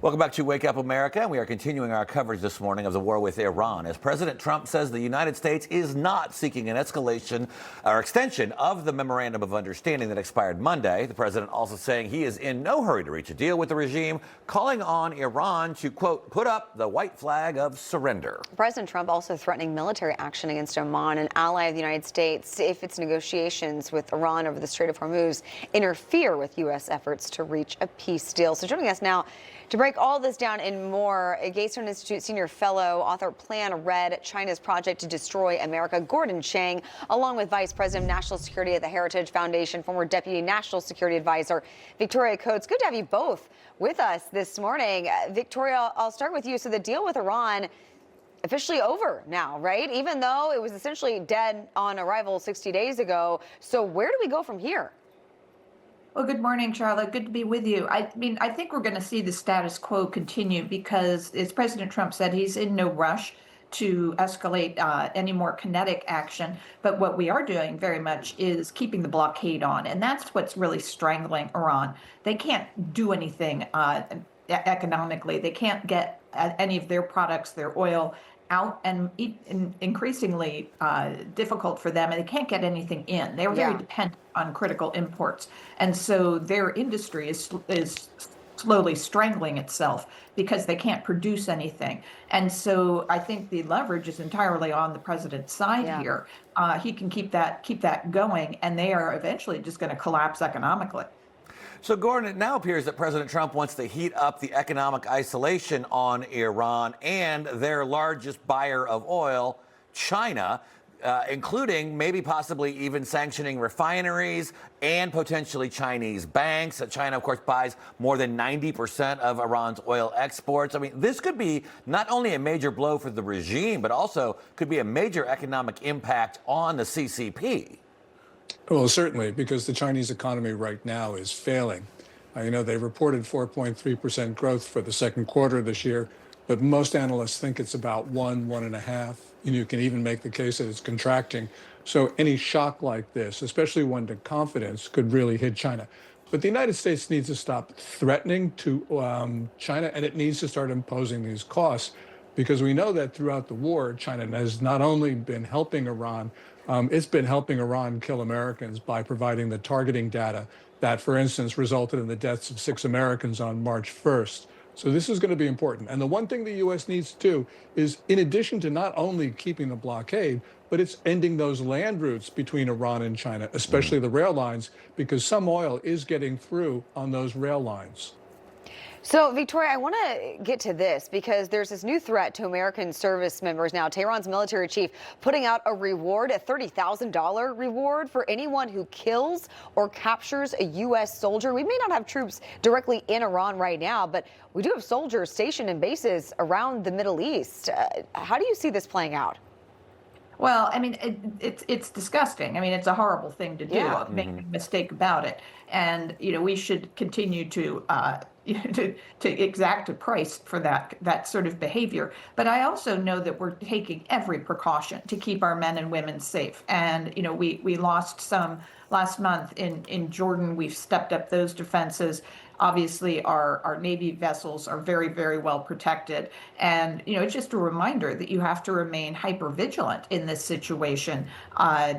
Welcome back to Wake Up America. We are continuing our coverage this morning of the war with Iran as President Trump says the United States is not seeking an escalation or extension of the memorandum of understanding that expired Monday. The president also saying he is in no hurry to reach a deal with the regime, calling on Iran to, quote, put up the white flag of surrender. President Trump also threatening military action against Oman, an ally of the United States, if its negotiations with Iran over the Strait of Hormuz interfere with U.S. efforts to reach a peace deal. So joining us now to break all this down and more, Gaystone Institute senior fellow, author Plan Red, China's Project to Destroy America, Gordon Chang, along with Vice President of National Security at the Heritage Foundation, former Deputy National Security Advisor Victoria Coates. Good to have you both with us this morning. Victoria, I'll start with you. So the deal with Iran officially over now, right? Even though it was essentially dead on arrival 60 days ago. So where do we go from here? Well, good morning, Charlotte. Good to be with you. I mean, I think we're going to see the status quo continue because, as President Trump said, he's in no rush to escalate any more kinetic action. But what we are doing very much is keeping the blockade on. And that's what's really strangling Iran. They can't do anything economically. They can't get any of their products, their oil, out, and increasingly difficult for them, and they can't get anything in. They're very dependent on critical imports, and so their industry is slowly strangling itself because they can't produce anything. And so I think the leverage is entirely on the president's side here. He can keep that going, and they are eventually just going to collapse economically. So, Gordon, it now appears that President Trump wants to heat up the economic isolation on Iran and their largest buyer of oil, China, including maybe possibly even sanctioning refineries and potentially Chinese banks. China, of course, buys more than 90% of Iran's oil exports. I mean, this could be not only a major blow for the regime, but also could be a major economic impact on the CCP. Well, certainly, because the Chinese economy right now is failing. They reported 4.3% growth for the second quarter this year, but most analysts think it's about 1.5. You can even make the case that it's contracting. So any shock like this, especially one to confidence, could really hit China. But the United States needs to stop threatening to China, and it needs to start imposing these costs, because we know that throughout the war, China has not only been helping Iran, it's been helping Iran kill Americans by providing the targeting data that, for instance, resulted in the deaths of 6 Americans on March 1st. So this is going to be important. And the one thing the U.S. needs to do is, in addition to not only keeping the blockade, but it's ending those land routes between Iran and China, especially the rail lines, because some oil is getting through on those rail lines. So, Victoria, I want to get to this because there's this new threat to American service members now. Tehran's military chief putting out a reward, a $30,000 reward for anyone who kills or captures a U.S. soldier. We may not have troops directly in Iran right now, but we do have soldiers stationed in bases around the Middle East. How do you see this playing out? Well, I mean, it's disgusting. I mean, it's a horrible thing to do. Make no mistake about it. And we should continue to exact a price for that sort of behavior. But I also know that we're taking every precaution to keep our men and women safe. And we lost some last month in Jordan. We've stepped up those defenses. Obviously, our Navy vessels are very, very well protected. And, it's just a reminder that you have to remain hyper vigilant in this situation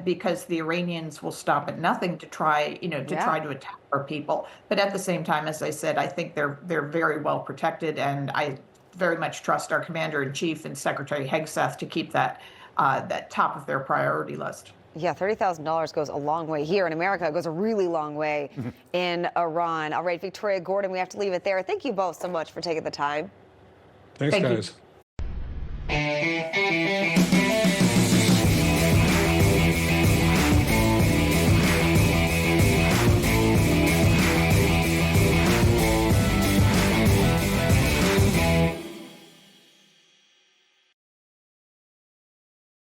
because the Iranians will stop at nothing to try to attack our people. But at the same time, as I said, I think they're very well protected. And I very much trust our Commander-in-Chief and Secretary Hegseth to keep that top of their priority list. Yeah, $30,000 goes a long way here in America. It goes a really long way in Iran. All right, Victoria, Gordon, we have to leave it there. Thank you both so much for taking the time. Thanks, guys.